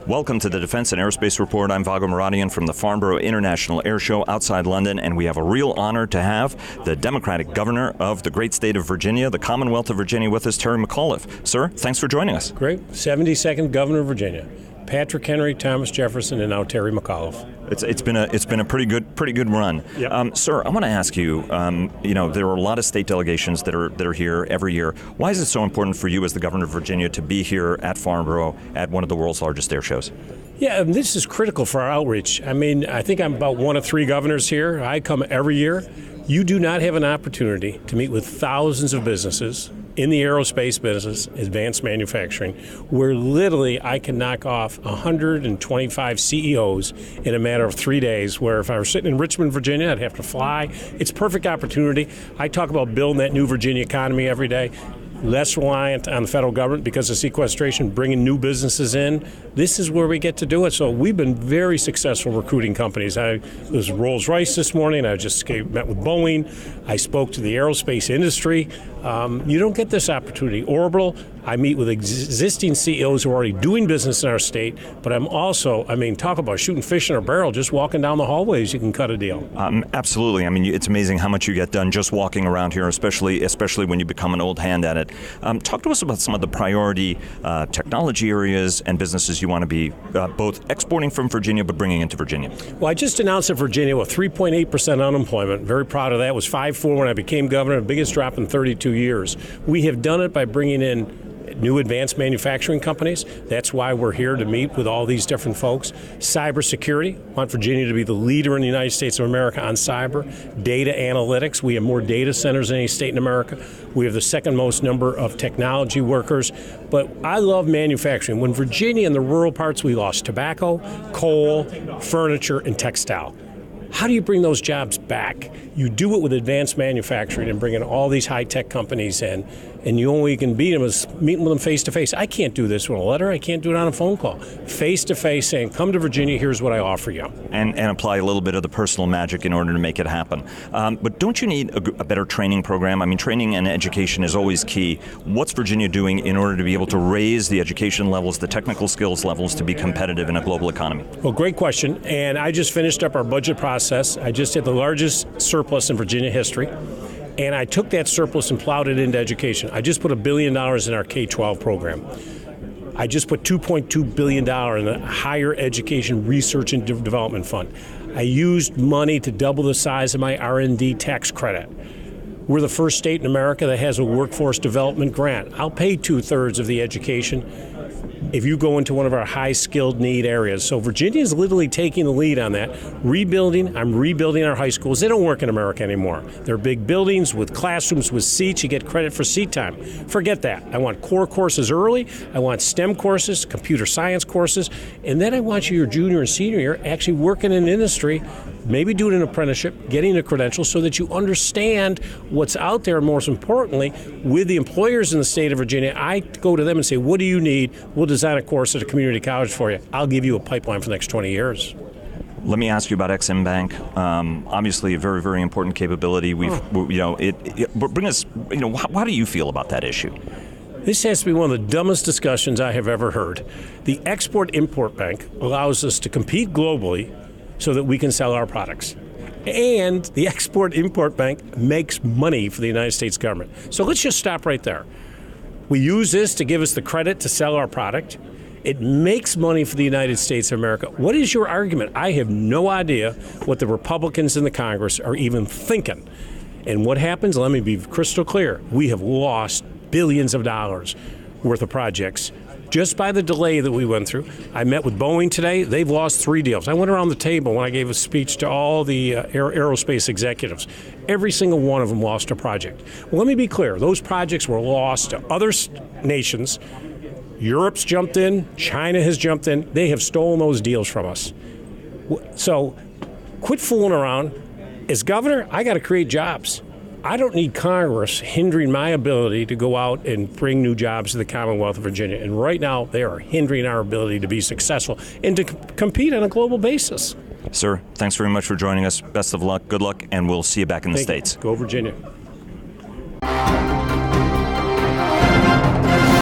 Welcome to the Defense and Aerospace Report. I'm Vago Muradian from the Farnborough International Airshow outside London, and we have a real honor to have the Democratic Governor of the great state of Virginia, the Commonwealth of Virginia, with us, Terry McAuliffe. Sir, thanks for joining us. Great. 72nd Governor of Virginia. Patrick Henry, Thomas Jefferson, and now Terry McAuliffe. It's been a pretty good run. Yep. Sir, I want to ask you. There are a lot of state delegations that are here every year. Why is it so important for you as the Governor of Virginia to be here at Farnborough at one of the world's largest air shows? Yeah, and this is critical for our outreach. I mean, I think I'm about one of three governors here. I come every year. You do not have an opportunity to meet with thousands of businesses in the aerospace business, advanced manufacturing, where literally I can knock off 125 CEOs in a matter of 3 days, where if I were sitting in Richmond, Virginia, I'd have to fly. It's a perfect opportunity. I talk about building that new Virginia economy every day. Less reliant on the federal government because of sequestration, bringing new businesses in. This is where we get to do it. So we've been very successful recruiting companies. I was Rolls-Royce this morning. I just met with Boeing. I spoke to the aerospace industry. You don't get this opportunity. Orbital, I meet with existing CEOs who are already doing business in our state, but I'm also, talk about shooting fish in a barrel. Just walking down the hallways, you can cut a deal. Absolutely. It's amazing how much you get done just walking around here, especially when you become an old hand at it. Talk to us about some of the priority technology areas and businesses you want to be both exporting from Virginia but bringing into Virginia. Well, I just announced that Virginia with 3.8% unemployment. Very proud of that. It was 5.4 when I became governor, the biggest drop in 32 years. We have done it by bringing in new advanced manufacturing companies. That's why we're here to meet with all these different folks. Cybersecurity. Want Virginia to be the leader in the United States of America on cyber. Data analytics. We have more data centers than any state in America. We have the second most number of technology workers. But I love manufacturing. When Virginia, in the rural parts, we lost tobacco, coal, furniture, and textile. How do you bring those jobs back? You do it with advanced manufacturing and bringing all these high-tech companies in, and the only way you can beat them is meeting with them face-to-face. I can't do this with a letter. I can't do it on a phone call. Face-to-face, saying, come to Virginia, here's what I offer you. And apply a little bit of the personal magic in order to make it happen. But don't you need a better training program? Training and education is always key. What's Virginia doing in order to be able to raise the education levels, the technical skills levels, to be competitive in a global economy? Well, great question. And I just finished up our budget process. I just had the largest surplus in Virginia history. And I took that surplus and plowed it into education. I just put $1 billion in our K-12 program. I just put $2.2 billion in the Higher Education Research and Development Fund. I used money to double the size of my R&D tax credit. We're the first state in America that has a workforce development grant. I'll pay 2/3 of the education if you go into one of our high-skilled need areas. So Virginia is literally taking the lead on that. I'm rebuilding our high schools. They don't work in America anymore. They're big buildings with classrooms with seats. You get credit for seat time. Forget that. I want core courses early. I want STEM courses, computer science courses, and then I want you, your junior and senior year, actually working in industry, maybe doing an apprenticeship, getting a credential so that you understand what's out there. Most importantly, with the employers in the state of Virginia, I go to them and say, what do you need? We'll design a course at a community college for you. I'll give you a pipeline for the next 20 years. Let me ask you about Ex-Im Bank. Obviously, a very, very important capability. Bring us. How do you feel about that issue? This has to be one of the dumbest discussions I have ever heard. The Export-Import Bank allows us to compete globally so that we can sell our products. And the Export-Import Bank makes money for the United States government. So let's just stop right there. We use this to give us the credit to sell our product. It makes money for the United States of America. What is your argument? I have no idea what the Republicans in the Congress are even thinking. And what happens? Let me be crystal clear. We have lost billions of dollars worth of projects just by the delay that we went through. I met with Boeing today. They've lost 3 deals. I went around the table when I gave a speech to all the aerospace executives. Every single one of them lost a project. Well, let me be clear. Those projects were lost to other nations. Europe's jumped in. China has jumped in. They have stolen those deals from us. So quit fooling around. As governor, I got to create jobs. I don't need Congress hindering my ability to go out and bring new jobs to the Commonwealth of Virginia. And right now, they are hindering our ability to be successful and to compete on a global basis. Sir, thanks very much for joining us. Best of luck, good luck, and we'll see you back in the States. Go Virginia.